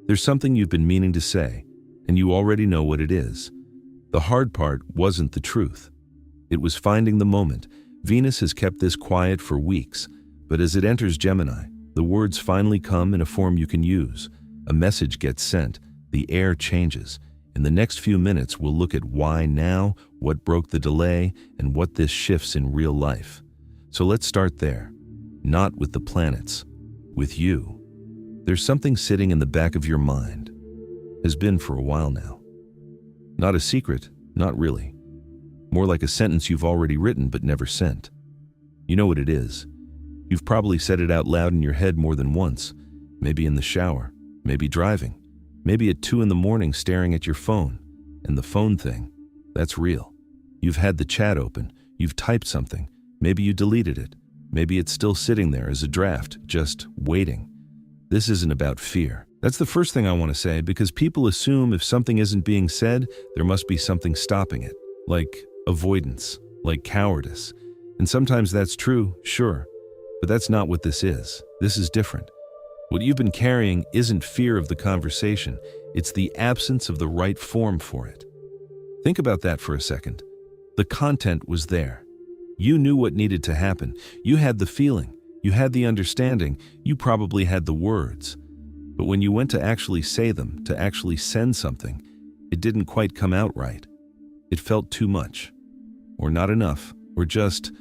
There's something you've been meaning to say, and you already know what it is. The hard part wasn't the truth. It was finding the moment. Venus has kept this quiet for weeks, but as it enters Gemini, the words finally come in a form you can use. A message gets sent, the air changes. In the next few minutes, we'll look at why now, what broke the delay, and what this shifts in real life. So let's start there. Not with the planets, with you. There's something sitting in the back of your mind. Has been for a while now. Not a secret, not really. More like a sentence you've already written but never sent. You know what it is. You've probably said it out loud in your head more than once. Maybe in the shower, maybe driving, maybe at 2 a.m. staring at your phone. And the phone thing, that's real. You've had the chat open, you've typed something, maybe you deleted it, maybe it's still sitting there as a draft, just waiting. This isn't about fear. That's the first thing I want to say, because people assume if something isn't being said, there must be something stopping it, like avoidance, like cowardice. And sometimes that's true, sure, but that's not what this is. This is different. What you've been carrying isn't fear of the conversation, it's the absence of the right form for it. Think about that for a second. The content was there. You knew what needed to happen. You had the feeling. You had the understanding. You probably had the words. But when you went to actually say them, to actually send something, it didn't quite come out right. It felt too much, or not enough, or just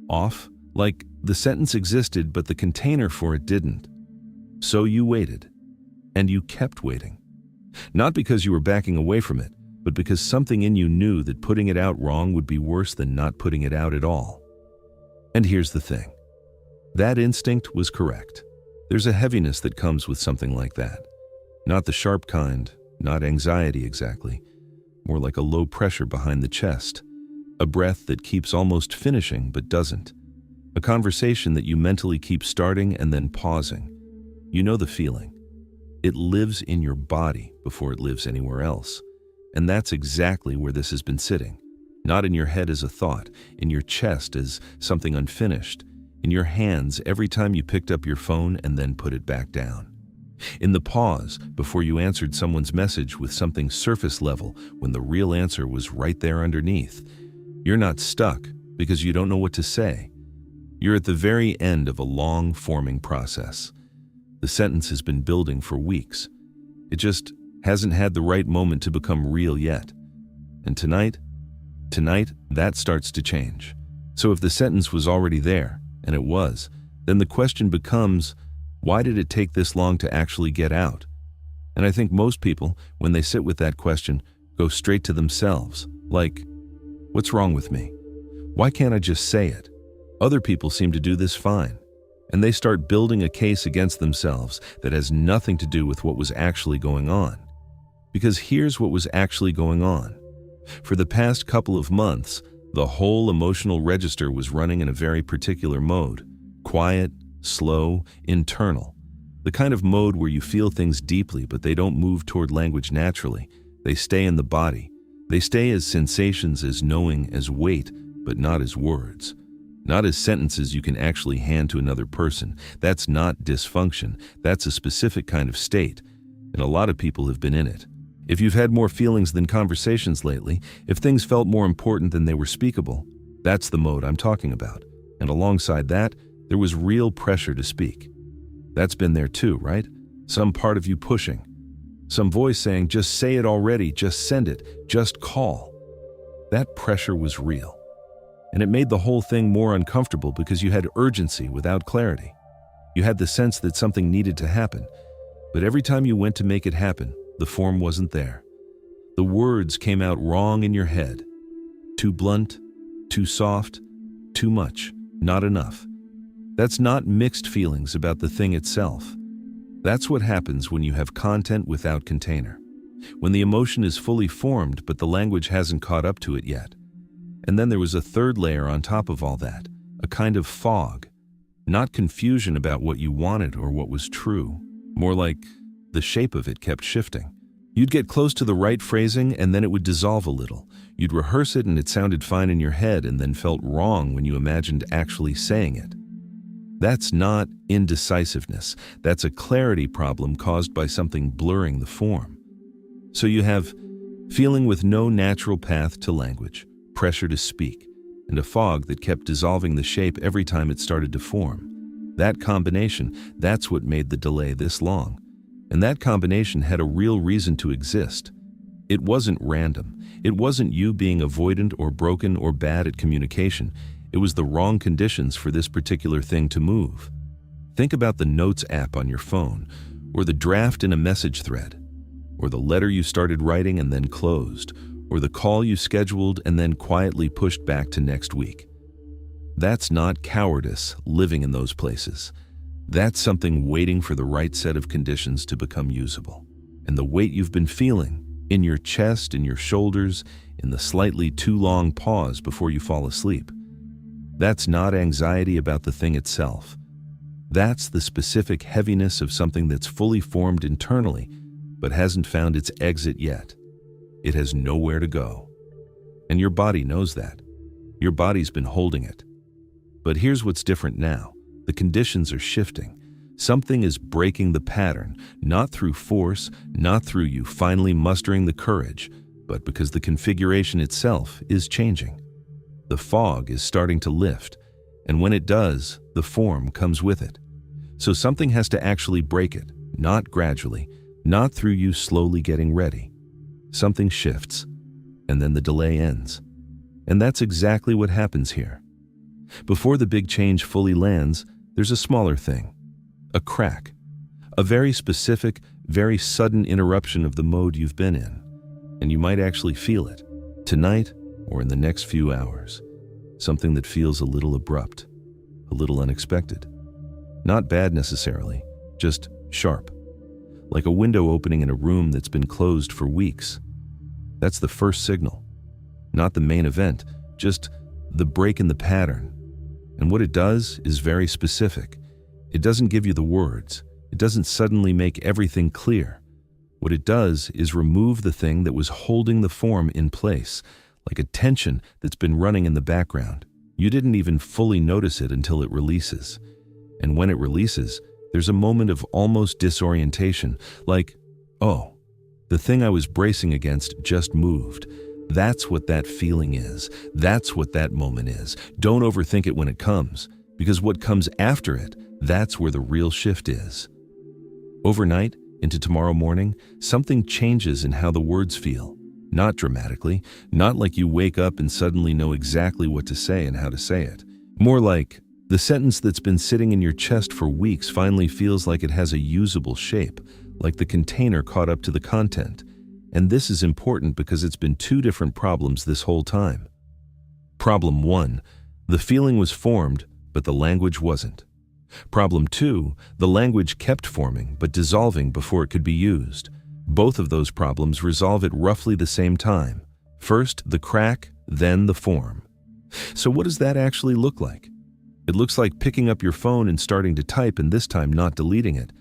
off, like the sentence existed but the container for it didn't. So you waited, and you kept waiting. Not because you were backing away from it, but because something in you knew that putting it out wrong would be worse than not putting it out at all. And here's the thing. That instinct was correct. There's a heaviness that comes with something like that. Not the sharp kind, not anxiety exactly, more like a low pressure behind the chest, a breath that keeps almost finishing but doesn't, a conversation that you mentally keep starting and then pausing. You know the feeling. It lives in your body before it lives anywhere else. And that's exactly where this has been sitting. Not in your head as a thought, in your chest as something unfinished, in your hands every time you picked up your phone and then put it back down. In the pause before you answered someone's message with something surface level when the real answer was right there underneath. You're not stuck because you don't know what to say. You're at the very end of a long forming process. The sentence has been building for weeks. It just hasn't had the right moment to become real yet. And tonight, that starts to change. So if the sentence was already there, and it was, then the question becomes, why did it take this long to actually get out? And I think most people, when they sit with that question, go straight to themselves, like, what's wrong with me? Why can't I just say it? Other people seem to do this fine, and they start building a case against themselves that has nothing to do with what was actually going on. Because here's what was actually going on. For the past couple of months, the whole emotional register was running in a very particular mode. Quiet, slow, internal. The kind of mode where you feel things deeply but they don't move toward language naturally. They stay in the body. They stay as sensations, as knowing, as weight, but not as words. Not as sentences you can actually hand to another person. That's not dysfunction. That's a specific kind of state. And a lot of people have been in it. If you've had more feelings than conversations lately, if things felt more important than they were speakable, that's the mode I'm talking about. And alongside that, there was real pressure to speak. That's been there too, right? Some part of you pushing. Some voice saying, just say it already, just send it, just call. That pressure was real. And it made the whole thing more uncomfortable because you had urgency without clarity. You had the sense that something needed to happen, but every time you went to make it happen, the form wasn't there. The words came out wrong in your head. Too blunt, too soft, too much, not enough. That's not mixed feelings about the thing itself. That's what happens when you have content without container. When the emotion is fully formed but the language hasn't caught up to it yet. And then there was a third layer on top of all that, a kind of fog. Not confusion about what you wanted or what was true. More like the shape of it kept shifting. You'd get close to the right phrasing and then it would dissolve a little. You'd rehearse it and it sounded fine in your head and then felt wrong when you imagined actually saying it. That's not indecisiveness. That's a clarity problem caused by something blurring the form. So you have feeling with no natural path to language, pressure to speak, and a fog that kept dissolving the shape every time it started to form. That combination, that's what made the delay this long. And that combination had a real reason to exist. It wasn't random. It wasn't you being avoidant or broken or bad at communication. It was the wrong conditions for this particular thing to move. Think about the Notes app on your phone, or the draft in a message thread, or the letter you started writing and then closed, or the call you scheduled and then quietly pushed back to next week. That's not cowardice living in those places. That's something waiting for the right set of conditions to become usable. And the weight you've been feeling, in your chest, in your shoulders, in the slightly too long pause before you fall asleep, that's not anxiety about the thing itself. That's the specific heaviness of something that's fully formed internally, but hasn't found its exit yet. It has nowhere to go. And your body knows that. Your body's been holding it. But here's what's different now. The conditions are shifting. Something is breaking the pattern, not through force, not through you finally mustering the courage, but because the configuration itself is changing. The fog is starting to lift, and when it does, the form comes with it. So something has to actually break it, not gradually, not through you slowly getting ready. Something shifts, and then the delay ends. And that's exactly what happens here. Before the big change fully lands, there's a smaller thing, a crack, a very specific, very sudden interruption of the mode you've been in. And you might actually feel it, tonight or in the next few hours. Something that feels a little abrupt, a little unexpected. Not bad necessarily, just sharp. Like a window opening in a room that's been closed for weeks. That's the first signal. Not the main event, just the break in the pattern. And what it does is very specific. It doesn't give you the words. It doesn't suddenly make everything clear. What it does is remove the thing that was holding the form in place, like a tension that's been running in the background. You didn't even fully notice it until it releases. And when it releases, there's a moment of almost disorientation, like, oh, the thing I was bracing against just moved. That's what that feeling is. That's what that moment is. Don't overthink it when it comes, because what comes after it, that's where the real shift is. Overnight, into tomorrow morning, something changes in how the words feel. Not dramatically, not like you wake up and suddenly know exactly what to say and how to say it. More like, the sentence that's been sitting in your chest for weeks finally feels like it has a usable shape, like the container caught up to the content. And this is important because it's been two different problems this whole time. Problem 1, the feeling was formed, but the language wasn't. Problem 2, the language kept forming but dissolving before it could be used. Both of those problems resolve at roughly the same time. First the crack, then the form. So what does that actually look like? It looks like picking up your phone and starting to type, and this time not deleting it.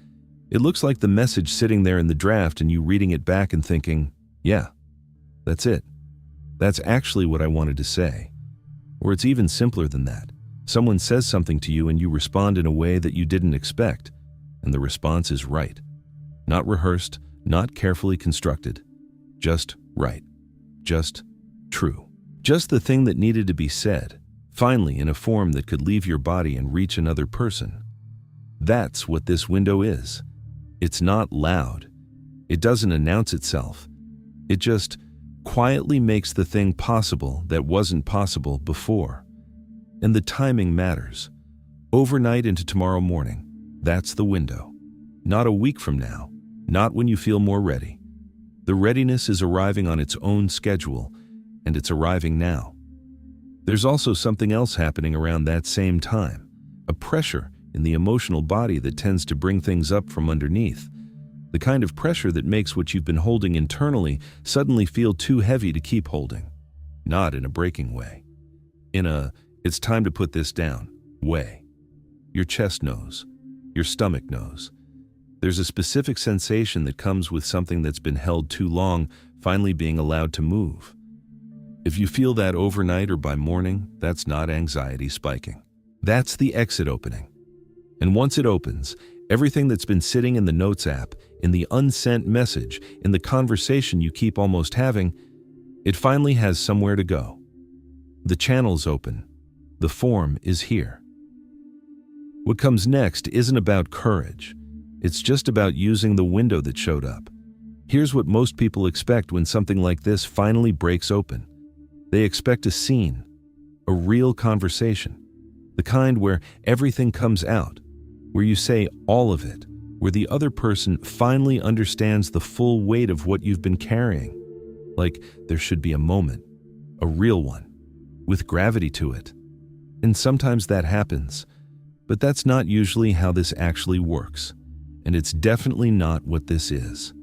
It looks like the message sitting there in the draft and you reading it back and thinking, yeah, that's it. That's actually what I wanted to say. Or it's even simpler than that. Someone says something to you and you respond in a way that you didn't expect, and the response is right. Not rehearsed, not carefully constructed. Just right. Just true. Just the thing that needed to be said, finally in a form that could leave your body and reach another person. That's what this window is. It's not loud. It doesn't announce itself. It just quietly makes the thing possible that wasn't possible before. And the timing matters. Overnight into tomorrow morning, that's the window. Not a week from now, not when you feel more ready. The readiness is arriving on its own schedule, and it's arriving now. There's also something else happening around that same time, a pressure in the emotional body that tends to bring things up from underneath. The kind of pressure that makes what you've been holding internally suddenly feel too heavy to keep holding. Not in a breaking way. In a, it's time to put this down, way. Your chest knows. Your stomach knows. There's a specific sensation that comes with something that's been held too long finally being allowed to move. If you feel that overnight or by morning, that's not anxiety spiking. That's the exit opening. And once it opens, everything that's been sitting in the Notes app, in the unsent message, in the conversation you keep almost having, it finally has somewhere to go. The channel's open. The form is here. What comes next isn't about courage. It's just about using the window that showed up. Here's what most people expect when something like this finally breaks open. They expect a scene, a real conversation, the kind where everything comes out, where you say all of it, where the other person finally understands the full weight of what you've been carrying. Like there should be a moment, a real one, with gravity to it. And sometimes that happens, but that's not usually how this actually works. And it's definitely not what this is.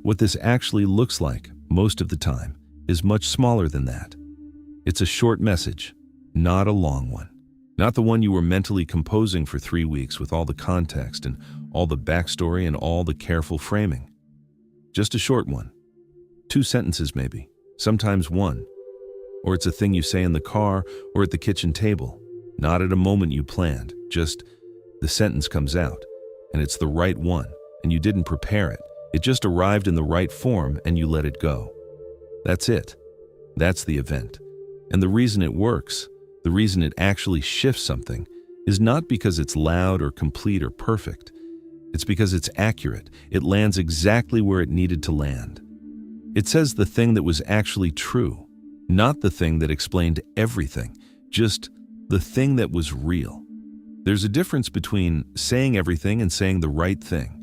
What this actually looks like, most of the time, is much smaller than that. It's a short message, not a long one. Not the one you were mentally composing for 3 weeks with all the context and all the backstory and all the careful framing. Just a short one. 2 sentences maybe, sometimes 1. Or it's a thing you say in the car or at the kitchen table, not at a moment you planned, just the sentence comes out, and it's the right one, and you didn't prepare it. It just arrived in the right form and you let it go. That's it. That's the event. And the reason it works, the reason it actually shifts something, is not because it's loud or complete or perfect. It's because it's accurate. It lands exactly where it needed to land. It says the thing that was actually true, not the thing that explained everything, just the thing that was real. There's a difference between saying everything and saying the right thing.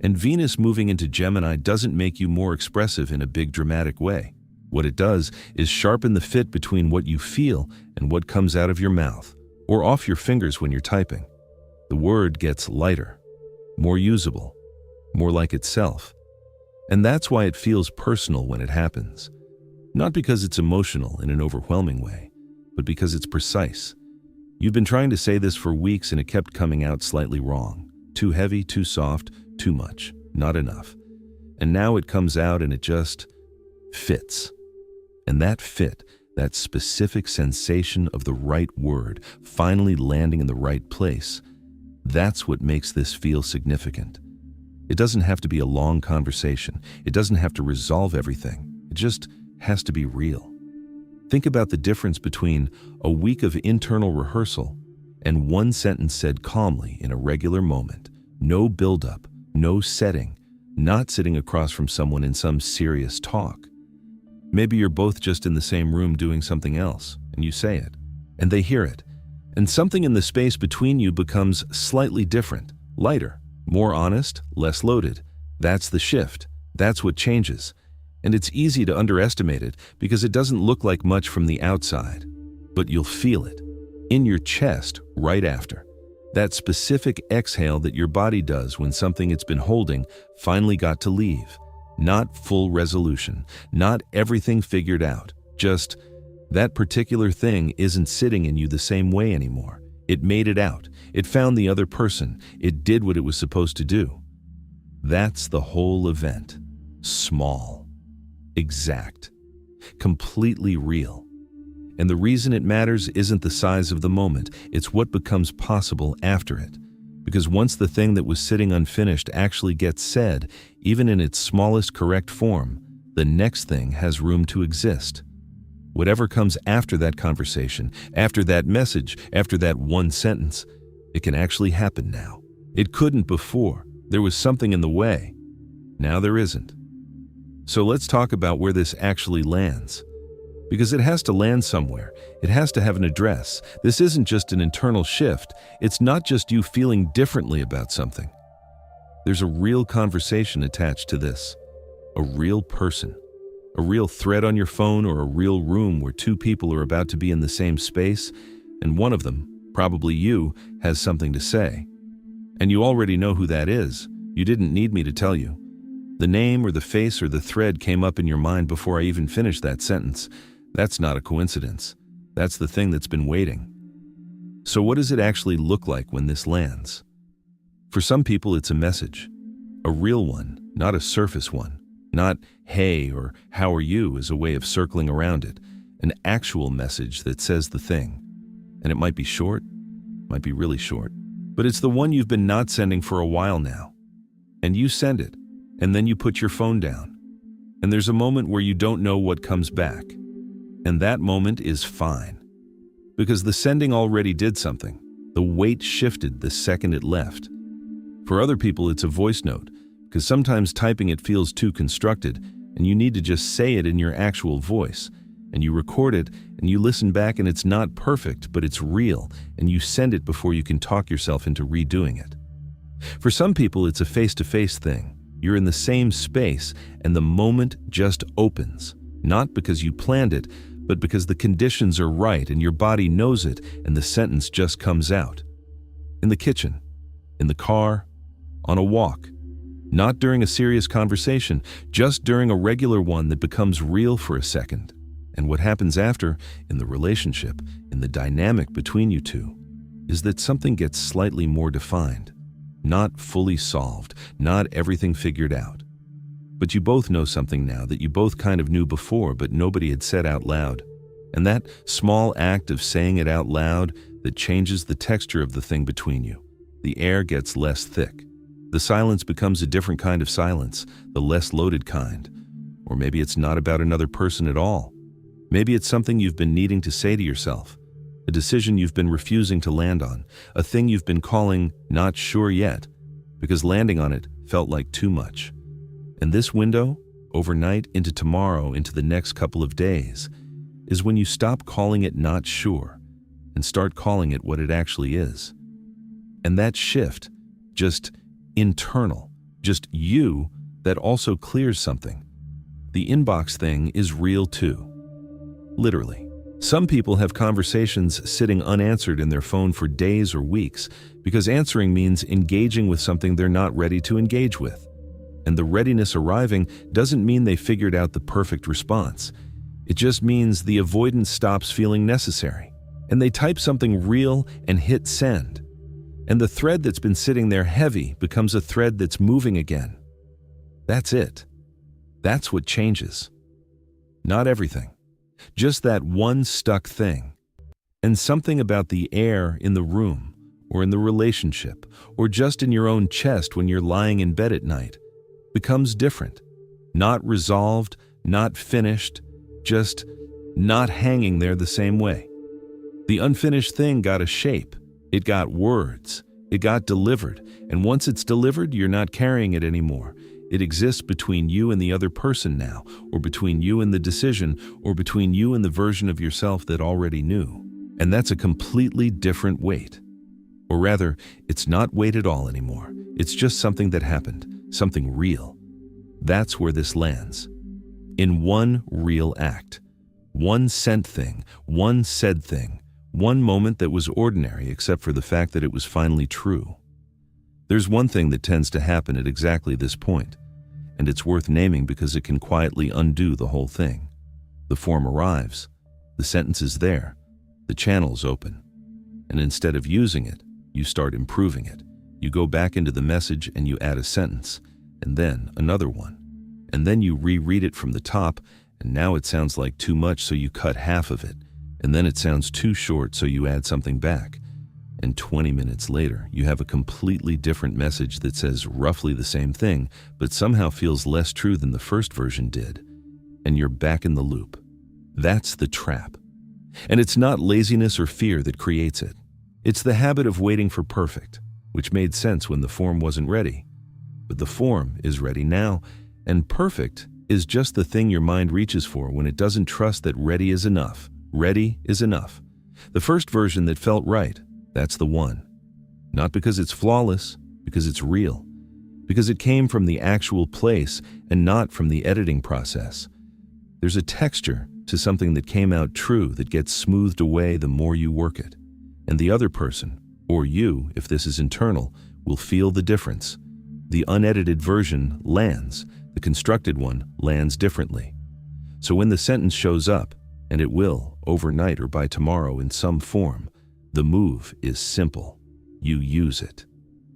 And Venus moving into Gemini doesn't make you more expressive in a big dramatic way. What it does is sharpen the fit between what you feel and what comes out of your mouth, or off your fingers when you're typing. The word gets lighter, more usable, more like itself. And that's why it feels personal when it happens. Not because it's emotional in an overwhelming way, but because it's precise. You've been trying to say this for weeks and it kept coming out slightly wrong. Too heavy, too soft, too much, not enough. And now it comes out and it just fits. And that fit, that specific sensation of the right word finally landing in the right place, that's what makes this feel significant. It doesn't have to be a long conversation. It doesn't have to resolve everything. It just has to be real. Think about the difference between a week of internal rehearsal and one sentence said calmly in a regular moment. No buildup, no setting, not sitting across from someone in some serious talk. Maybe you're both just in the same room doing something else, and you say it, and they hear it, and something in the space between you becomes slightly different, lighter, more honest, less loaded. That's the shift. That's what changes. And it's easy to underestimate it because it doesn't look like much from the outside, but you'll feel it in your chest right after. That specific exhale that your body does when something it's been holding finally got to leave. Not full resolution, not everything figured out, just that particular thing isn't sitting in you the same way anymore. It made it out. It found the other person. It did what it was supposed to do. That's the whole event. Small, exact, completely real. And the reason it matters isn't the size of the moment, it's what becomes possible after it. Because once the thing that was sitting unfinished actually gets said, even in its smallest correct form, the next thing has room to exist. Whatever comes after that conversation, after that message, after that one sentence, it can actually happen now. It couldn't before. There was something in the way. Now there isn't. So let's talk about where this actually lands. Because it has to land somewhere. It has to have an address. This isn't just an internal shift. It's not just you feeling differently about something. There's a real conversation attached to this. A real person. A real thread on your phone or a real room where 2 people are about to be in the same space, and one of them, probably you, has something to say. And you already know who that is. You didn't need me to tell you. The name or the face or the thread came up in your mind before I even finished that sentence. That's not a coincidence. That's the thing that's been waiting. So what does it actually look like when this lands? For some people, it's a message. A real one, not a surface one. Not, hey, or how are you as a way of circling around it. An actual message that says the thing. And it might be short, might be really short. But it's the one you've been not sending for a while now. And you send it, and then you put your phone down. And there's a moment where you don't know what comes back. And that moment is fine. Because the sending already did something. The weight shifted the second it left. For other people, it's a voice note, because sometimes typing it feels too constructed, and you need to just say it in your actual voice. And you record it, and you listen back, and it's not perfect, but it's real, and you send it before you can talk yourself into redoing it. For some people, it's a face-to-face thing. You're in the same space, and the moment just opens. Not because you planned it, but because the conditions are right, and your body knows it, and the sentence just comes out. In the kitchen, in the car, on a walk. Not during a serious conversation, just during a regular one that becomes real for a second. And what happens after, in the relationship, in the dynamic between you two, is that something gets slightly more defined. Not fully solved, not everything figured out. But you both know something now that you both kind of knew before, but nobody had said out loud. And that small act of saying it out loud that changes the texture of the thing between you. The air gets less thick. The silence becomes a different kind of silence, the less loaded kind. Or maybe it's not about another person at all. Maybe it's something you've been needing to say to yourself, a decision you've been refusing to land on, a thing you've been calling not sure yet, because landing on it felt like too much. And this window, overnight into tomorrow, into the next couple of days, is when you stop calling it not sure and start calling it what it actually is. And that shift, just internal, just you, that also clears something. The inbox thing is real too. Literally. Some people have conversations sitting unanswered in their phone for days or weeks because answering means engaging with something they're not ready to engage with. And the readiness arriving doesn't mean they figured out the perfect response. It just means the avoidance stops feeling necessary. And they type something real and hit send. And the thread that's been sitting there heavy becomes a thread that's moving again. That's it. That's what changes. Not everything. Just that one stuck thing. And something about the air in the room, or in the relationship, or just in your own chest when you're lying in bed at night, becomes different. Not resolved, not finished, just not hanging there the same way. The unfinished thing got a shape. It got words. It got delivered. And once it's delivered, you're not carrying it anymore. It exists between you and the other person now, or between you and the decision, or between you and the version of yourself that already knew. And that's a completely different weight. Or rather, it's not weight at all anymore. It's just something that happened, something real. That's where this lands. In one real act. One sent thing, one said thing, one moment that was ordinary except for the fact that it was finally true. There's one thing that tends to happen at exactly this point, and it's worth naming because it can quietly undo the whole thing. The form arrives, the sentence is there, the channel's open, and instead of using it, you start improving it. You go back into the message and you add a sentence, and then another one, and then you reread it from the top, and now it sounds like too much, so you cut half of it, and then it sounds too short, so you add something back. And 20 minutes later, you have a completely different message that says roughly the same thing, but somehow feels less true than the first version did. And you're back in the loop. That's the trap. And it's not laziness or fear that creates it. It's the habit of waiting for perfect, which made sense when the form wasn't ready. But the form is ready now, and perfect is just the thing your mind reaches for when it doesn't trust that ready is enough. Ready is enough. The first version that felt right, that's the one. Not because it's flawless, because it's real. Because it came from the actual place and not from the editing process. There's a texture to something that came out true that gets smoothed away the more you work it. And the other person, or you, if this is internal, will feel the difference. The unedited version lands, the constructed one lands differently. So when the sentence shows up, and it will, overnight or by tomorrow in some form, the move is simple. You use it.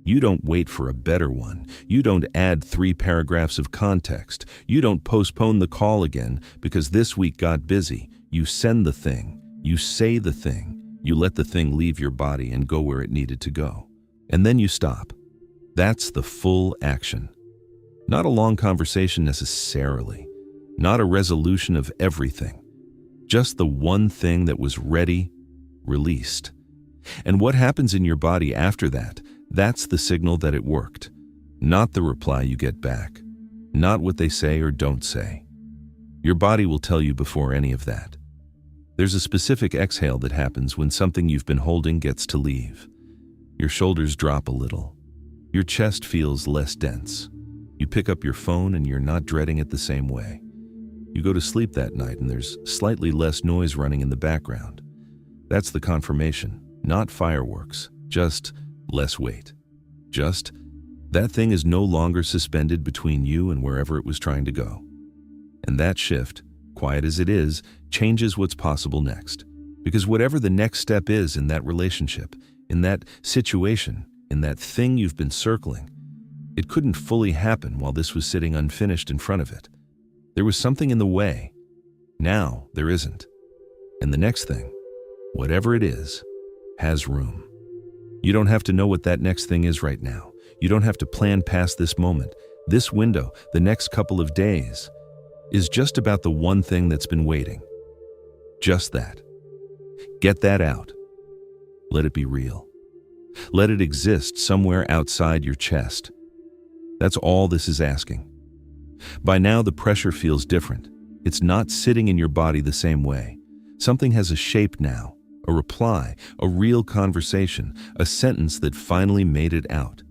You don't wait for a better one. You don't add 3 paragraphs of context. You don't postpone the call again because this week got busy. You send the thing. You say the thing. You let the thing leave your body and go where it needed to go. And then you stop. That's the full action. Not a long conversation necessarily, not a resolution of everything, just the one thing that was ready, released. And what happens in your body after that, that's the signal that it worked, not the reply you get back, not what they say or don't say. Your body will tell you before any of that. There's a specific exhale that happens when something you've been holding gets to leave. Your shoulders drop a little. Your chest feels less dense. You pick up your phone and you're not dreading it the same way. You go to sleep that night and there's slightly less noise running in the background. That's the confirmation, not fireworks, just less weight. Just that thing is no longer suspended between you and wherever it was trying to go. And that shift, quiet as it is, changes what's possible next. Because whatever the next step is in that relationship, in that situation, in that thing you've been circling, it couldn't fully happen while this was sitting unfinished in front of it. There was something in the way. Now there isn't. And the next thing, whatever it is, has room. You don't have to know what that next thing is right now. You don't have to plan past this moment. This window, the next couple of days, is just about the one thing that's been waiting. Just that. Get that out. Let it be real. Let it exist somewhere outside your chest. That's all this is asking. By now, the pressure feels different. It's not sitting in your body the same way. Something has a shape now, a reply, a real conversation, a sentence that finally made it out.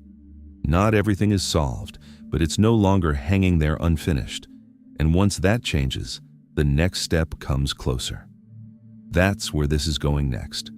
Not everything is solved, but it's no longer hanging there unfinished. And once that changes, the next step comes closer. That's where this is going next.